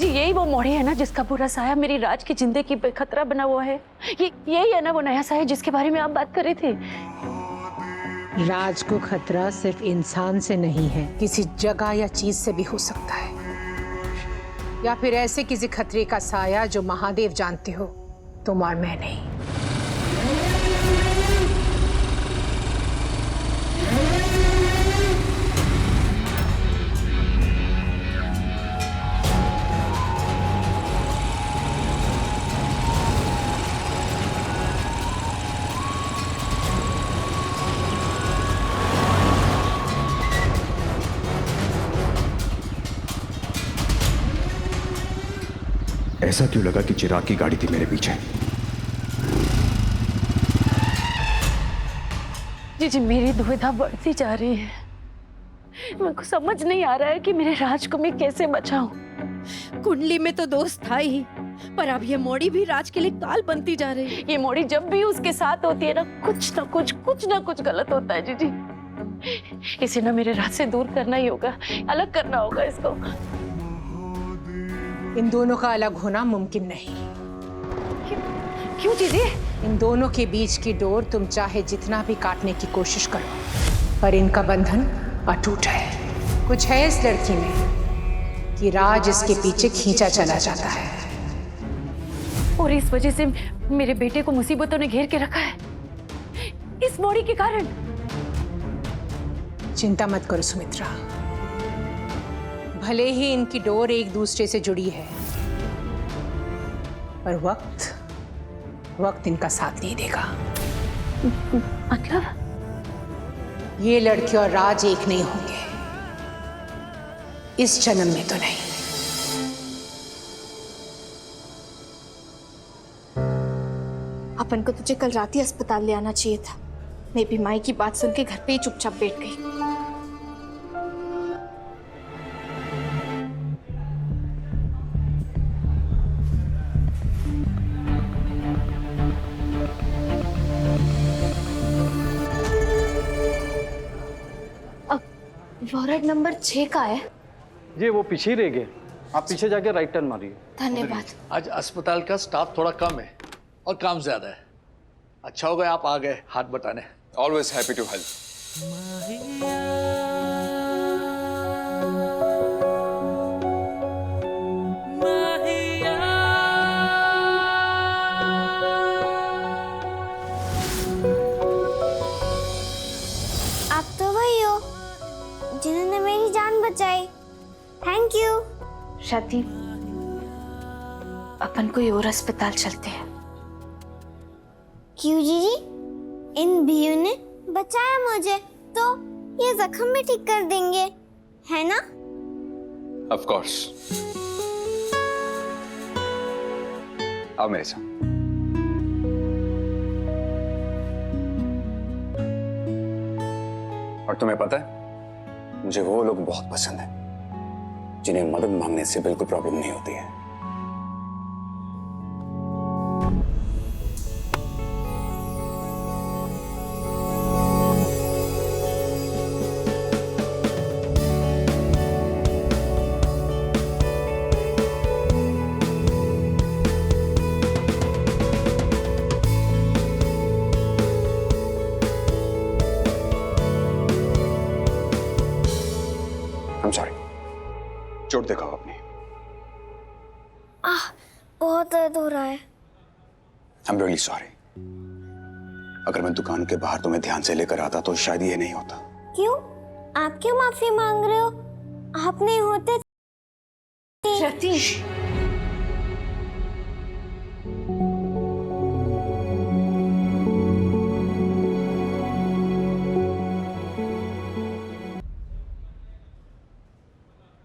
जी यही वो मोड़ी है ना जिसका पूरा साया मेरी राज की जिंदगी पे खतरा बना हुआ है। यही है ना वो नया साया जिसके बारे में आप बात कर रहे थे। राज को खतरा सिर्फ इंसान से नहीं है, किसी जगह या चीज से भी हो सकता है, या फिर ऐसे किसी खतरे का साया जो महादेव जानते हो, तुम और मैं नहीं। ऐसा क्यों लगा कि चिराग की गाड़ी थी मेरे पीछे? जी मेरी दुविधा बढ़ती जा रही है। मेरे को समझ नहीं आ रहा है कि मेरे राज को मैं कैसे बचाऊं। कुंडली में तो दोस्त था ही, पर अब ये मोड़ी भी राज के लिए काल बनती जा रही है। ये मोड़ी जब भी उसके साथ होती है ना कुछ ना कुछ गलत होता है जी। इसे ना मेरे राज से दूर करना ही होगा, अलग करना होगा इसको। इन दोनों का अलग होना मुमकिन नहीं। क्यों जीजी? इन दोनों के बीच की डोर तुम चाहे जितना भी काटने की कोशिश करो, पर इनका बंधन अटूट है। कुछ है इस लड़की में कि राज इसके पीछे खींचा चला जाता है, और इस वजह से मेरे बेटे को मुसीबतों ने घेर के रखा है, इस मोड़ी के कारण। चिंता मत करो सुमित्रा, भले ही इनकी डोर एक दूसरे से जुड़ी है, पर वक्त इनका साथ नहीं देगा। मतलब? ये लड़की और राज एक नहीं होंगे, इस जन्म में तो नहीं। अपन को तुझे कल रात ही अस्पताल ले आना चाहिए था। मैं भी माई की बात सुन के घर पे ही चुपचाप बैठ गई। वार्ड नंबर 6 का है। जी वो पीछे ही रह गए, आप पीछे जाके राइट टर्न मारिए। धन्यवाद। आज अस्पताल का स्टाफ थोड़ा कम है और काम ज्यादा है। अच्छा हो गया आप आ गए हाथ बटाने। Always happy to help. आप तो वही हो जिन्होंने मेरी जान बचाई। Thank you. शादी, अपन कोई और अस्पताल चलते हैं। क्यों जीजी? इन भैया ने बचाया मुझे, तो ये जख्म भी ठीक कर देंगे, है ना? Of course. आओ मेरे साथ। और तुम्हें पता है, मुझे वो लोग बहुत पसंद है जिन्हें मदद मांगने से बिल्कुल प्रॉब्लम नहीं होती है। चोट दिखाओ अपनी। बहुत दर्द हो रहा है। I'm really sorry। अगर मैं दुकान के बाहर तुम्हें ध्यान से लेकर आता तो शायद ये नहीं होता। क्यों? आप क्यों माफी मांग रहे हो? आप नहीं होते। सतीश,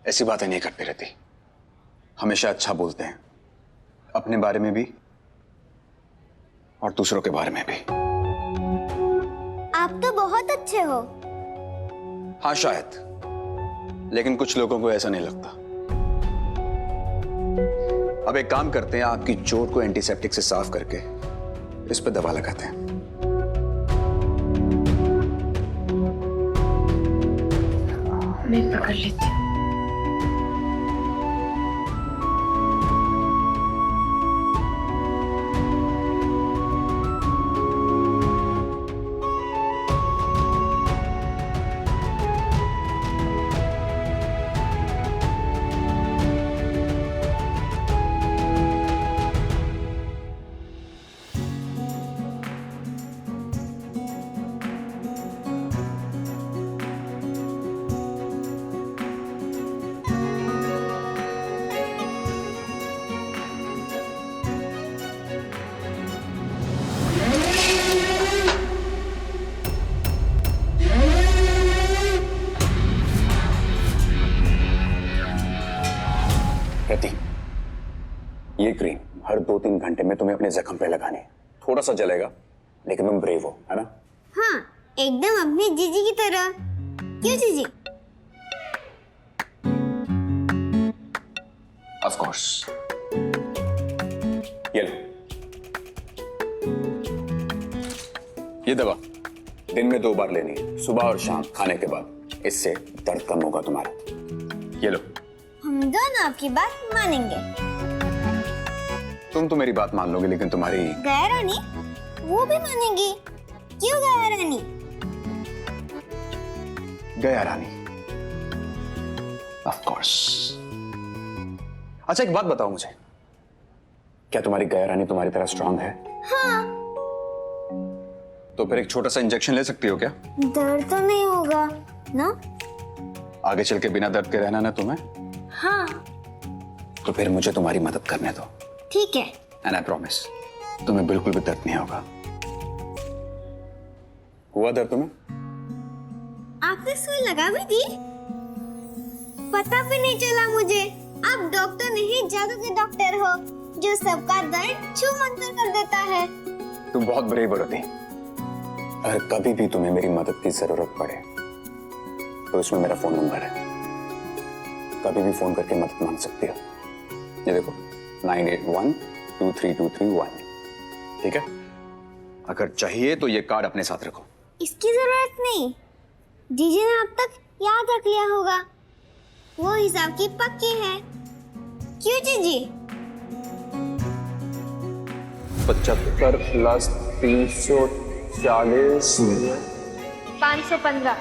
ऐसी बातें नहीं करते रहती, हमेशा अच्छा बोलते हैं, अपने बारे में भी और दूसरों के बारे में भी। आप तो बहुत अच्छे हो। हाँ शायद, लेकिन कुछ लोगों को ऐसा नहीं लगता। अब एक काम करते हैं, आपकी चोट को एंटीसेप्टिक से साफ करके इस पे दवा लगाते हैं। मैं पकड़ लेती हूँ। 2-3 घंटे में तुम्हें अपने जख्म पे लगानी है। थोड़ा सा जलेगा, लेकिन तुम ब्रेव हो, है ना? हाँ, एकदम अपनी जीजी की तरह। क्यों जीजी? Of course. ये लो, ये दवा दिन में 2 बार लेनी है, सुबह और शाम खाने के बाद। इससे दर्द कम होगा तुम्हारा। ये लो। हम दोनों आपकी बात मानेंगे। तुम तो मेरी बात मान लोगे, लेकिन तुम्हारी गया रानी वो भी मानेंगी। क्यों गया रानी? गया रानी, ऑफ कोर्स। अच्छा एक बात बताओ मुझे, क्या तुम्हारी गया रानी तुम्हारी तरह स्ट्रांग है? हाँ। तो फिर एक छोटा सा इंजेक्शन ले सकती हो क्या? दर्द तो नहीं होगा ना? आगे चल के बिना दर्द के रहना ना तुम्हें। हाँ। तो फिर मुझे तुम्हारी मदद करने दो। ठीक है। एंड आई प्रॉमिस तुम्हें बिल्कुल भी दर्द नहीं होगा। हुआ दर्द तुम्हें? आपने सुई लगा भी दी? पता भी नहीं चला मुझे। आप डॉक्टर नहीं, जादू के डॉक्टर हो जो सबका दर्द छू मंतर कर देता है। तुम बहुत ब्रेव होती। अगर कभी भी तुम्हें मेरी मदद की जरूरत पड़े तो उसमें मेरा फोन नंबर है, कभी भी फोन करके मदद मांग सकती हो। ये देखो 9812323231, ठीक है? अगर चाहिए तो ये कार्ड अपने साथ रखो। इसकी जरूरत नहीं, जीजी ने अब तक याद रख लिया होगा। वो हिसाब की पक्की है। क्यों जीजी? 75 प्लस 340 515।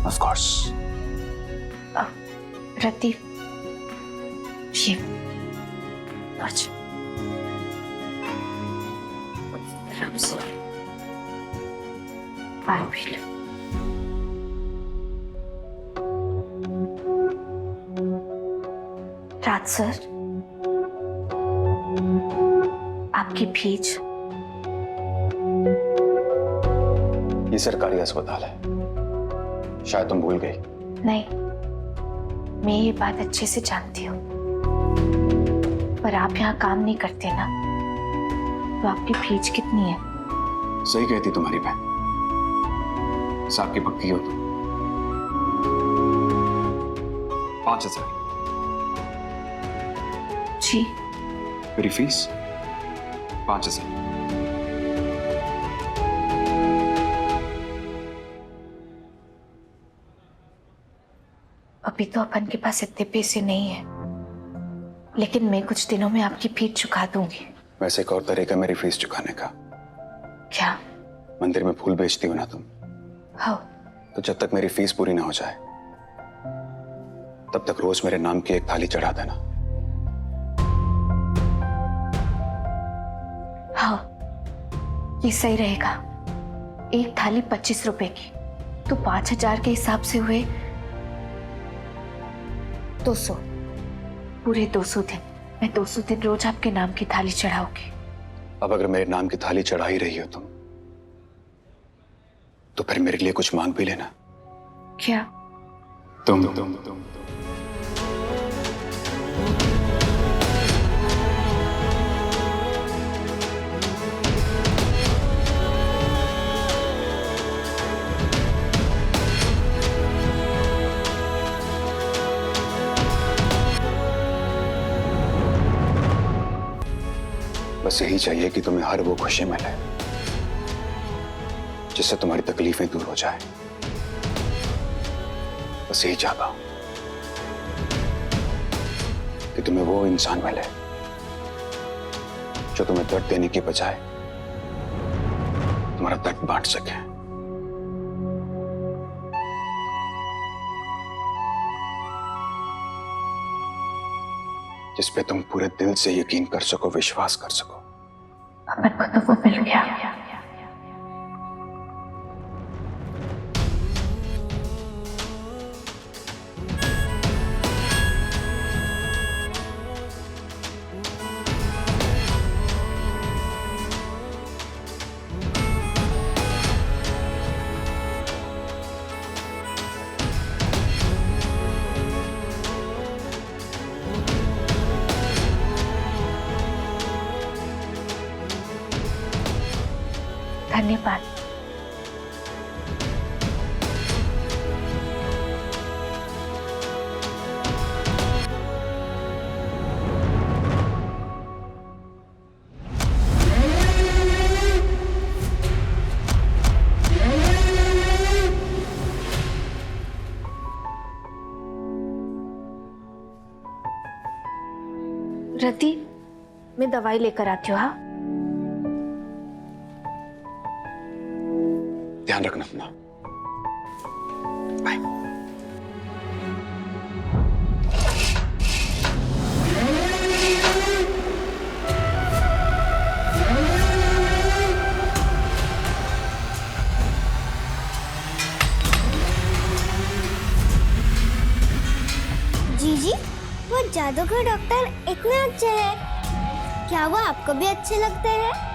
Of course. रति, ये अच्छा आराम से पानी पी लो। राज सर, आपकी फीस। ये सरकारी अस्पताल है, शायद तुम भूल गई। नहीं, मैं ये बात अच्छे से जानती हूँ, पर आप यहाँ काम नहीं करते ना, तो आपकी फीस कितनी है? सही कहती तुम्हारी बहन, साहब की पक्की हो तुम। 5000। जी। मेरी फीस 5000। अभी तो अपन के पास इतने पैसे नहीं है, लेकिन मैं कुछ दिनों में आपकी फीस चुका दूंगी। वैसे एक और तरीका मेरी फीस चुकाने का। क्या? मंदिर में फूल बेचती हो ना तुम, हाँ। तो जब तक मेरी फीस पूरी ना हो जाए तब तक रोज मेरे नाम की एक थाली चढ़ा देना। हाँ, ये सही रहेगा। एक थाली 25 रुपए की, तो 5000 के हिसाब से हुए 200। पूरे 200 दिन, मैं 200 दिन रोज आपके नाम की थाली चढ़ाऊंगी। अब अगर मेरे नाम की थाली चढ़ा ही रही हो तुम, तो फिर मेरे लिए कुछ मांग भी लेना। क्या? तुम बस यही चाहिए कि तुम्हें हर वो खुशी मिले जिससे तुम्हारी तकलीफें दूर हो जाए। बस यही चाहता हूं कि तुम्हें वो इंसान मिले जो तुम्हें दर्द देने की बजाय तुम्हारा दर्द बांट सके। जिस पे तुम पूरे दिल से यकीन कर सको, विश्वास कर सको। अपन को तो वो मिल गया। धन्यवाद। रति, मैं दवाई लेकर आती हूँ। हाँ, ध्यान रखना अपना। बाय। जीजी, वो जादूगर डॉक्टर इतने अच्छे हैं, क्या वो आपको भी अच्छे लगते हैं?